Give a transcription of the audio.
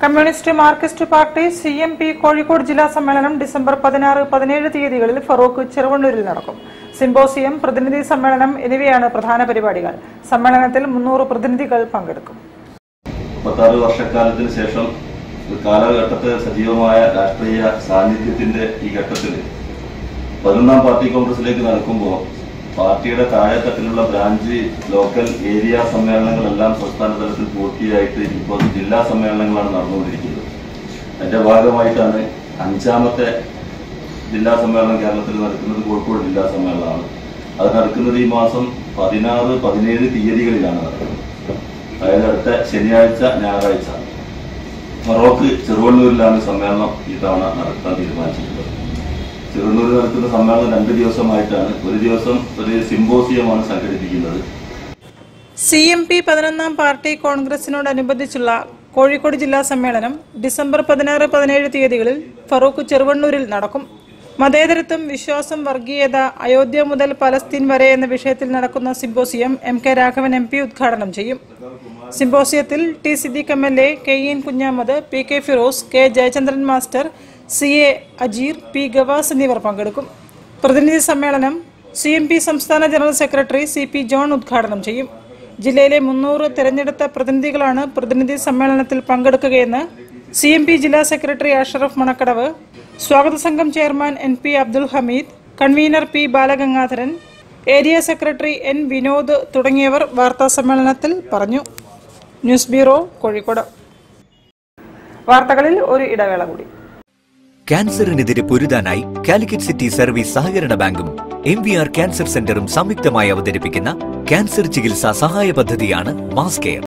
Communist Marxist party CMP Kozhikode ജില്ലാ സമ്മേളനം December 16-17 തീയതികളിൽ ഫറൂഖ് ചെറുവണ്ണൂരിൽ നടക്കും. സിംബോസിയം, പ്രതിനിധി സമ്മേളനം എന്നിവയാണ് പ്രധാന പരിപാടികൾ. സമ്മേളനത്തിൽ 300 പ്രതിനിധികൾ പങ്കെടുക്കും. 36 വർഷക്കാലത്തിന് ശേഷം കാലഘട്ടത്തെ സജീവമായ രാഷ്ട്രീയ സാന്നിധ്യത്തിന്റെ ഈ ഘട്ടത്തിൽ 11ാം പാർട്ടി കോൺഗ്രസിലേക്ക് നടക്കുമ്പോൾ പാർട്ടിയുടെ താഴെത്തട്ടിലുള്ള ബ്രാഞ്ച്, ലോക്കൽ, ഏരിയ സമ്മേളനങ്ങളെല്ലാം സംസ്ഥാന തലത്തിൽ പൂർത്തിയായിട്ട് ഇപ്പോൾ ജില്ലാ സമ്മേളനങ്ങളാണ് നടന്നുകൊണ്ടിരിക്കുന്നത്. അതിന്റെ ഭാഗമായിട്ടാണ് 5ാമത്തെ ജില്ലാ സമ്മേളനം കേരളത്തിൽ നടക്കുന്നത്. കോഴിക്കോട് ജില്ലാ സമ്മേളനമാണ്. അത് നടക്കുന്നത് ഈ മാസം 16-17 തീയതികളിലാണ് നടക്കുന്നത്. അതായത് അടുത്ത ശനിയാഴ്ച, ഞായറാഴ്ച. ഫറൂഖ് ചെറുവണ്ണൂരിലാണ് സമ്മേളനം ഈ തവണ നടത്താൻ തീരുമാനിച്ചിട്ടുള്ളത്. ചെറുവണ്ണൂരിൽ നടക്കുന്ന സമ്മേളനം 2 ദിവസമായിട്ടാണ്. ഒരു ദിവസം ഒരു സിംബോസിയമാണ് സംഘടിപ്പിക്കുന്നത്. CMP 11ാം പാർട്ടി കോൺഗ്രസിനോടനുബന്ധിച്ചുള്ള കോഴിക്കോട് ജില്ലാ സമ്മേളനം ഡിസംബർ 16-17 തീയതികളിൽ ഫറൂഖ് ചെറുവണ്ണൂരിൽ നടക്കും. മതേതരത്വം, വിശ്വാസം, വർഗീയത, അയോധ്യ മുതൽ പലസ്തീൻ വരെ എന്ന വിഷയത്തിൽ നടക്കുന്ന സിംബോസിയം MK രാഘവൻ MP ഉദ്ഘാടനം ചെയ്യും. സിംബോസിയത്തിൽ T Siddique MLA, KN കുഞ്ഞാമത്, PK Firoz, K Jayachandran master, CA Ajeer, P Gavas എന്നിവർ പങ്കെടുക്കും. പ്രതിനിധി സമ്മേളനം CMP സംസ്ഥാന ജനറൽ സെക്രട്ടറി CP ജോൺ ഉദ്ഘാടനം ചെയ്യും. ജില്ലയിലെ 300 തെരഞ്ഞെടുത്ത പ്രതിനിധികളാണ് പ്രതിനിധി സമ്മേളനത്തിൽ പങ്കെടുക്കുകയെന്ന് CMP ജില്ലാ സെക്രട്ടറി അഷറഫ് മണക്കടവ്, സ്വാഗത സംഘം chairman NP Abdul Hameed, convener P Balagangadharan, area secretary N Vinod തുടങ്ങിയവർ വാർത്താ സമ്മേളനത്തിൽ പറഞ്ഞു. News bureau, Kozhikode. വാർത്തകളിൽ ഒരു ഇടവേള കൂടി. ക്യാൻസറിനെതിരെ പൊരുതാനായി കാലിക്കറ്റ് സിറ്റി സർവീസ് സഹകരണ ബാങ്കും MVR ക്യാൻസർ സെന്ററും സംയുക്തമായി അവതരിപ്പിക്കുന്ന ക്യാൻസർ ചികിത്സാ സഹായ പദ്ധതിയാണ് മാസ് കെയർ.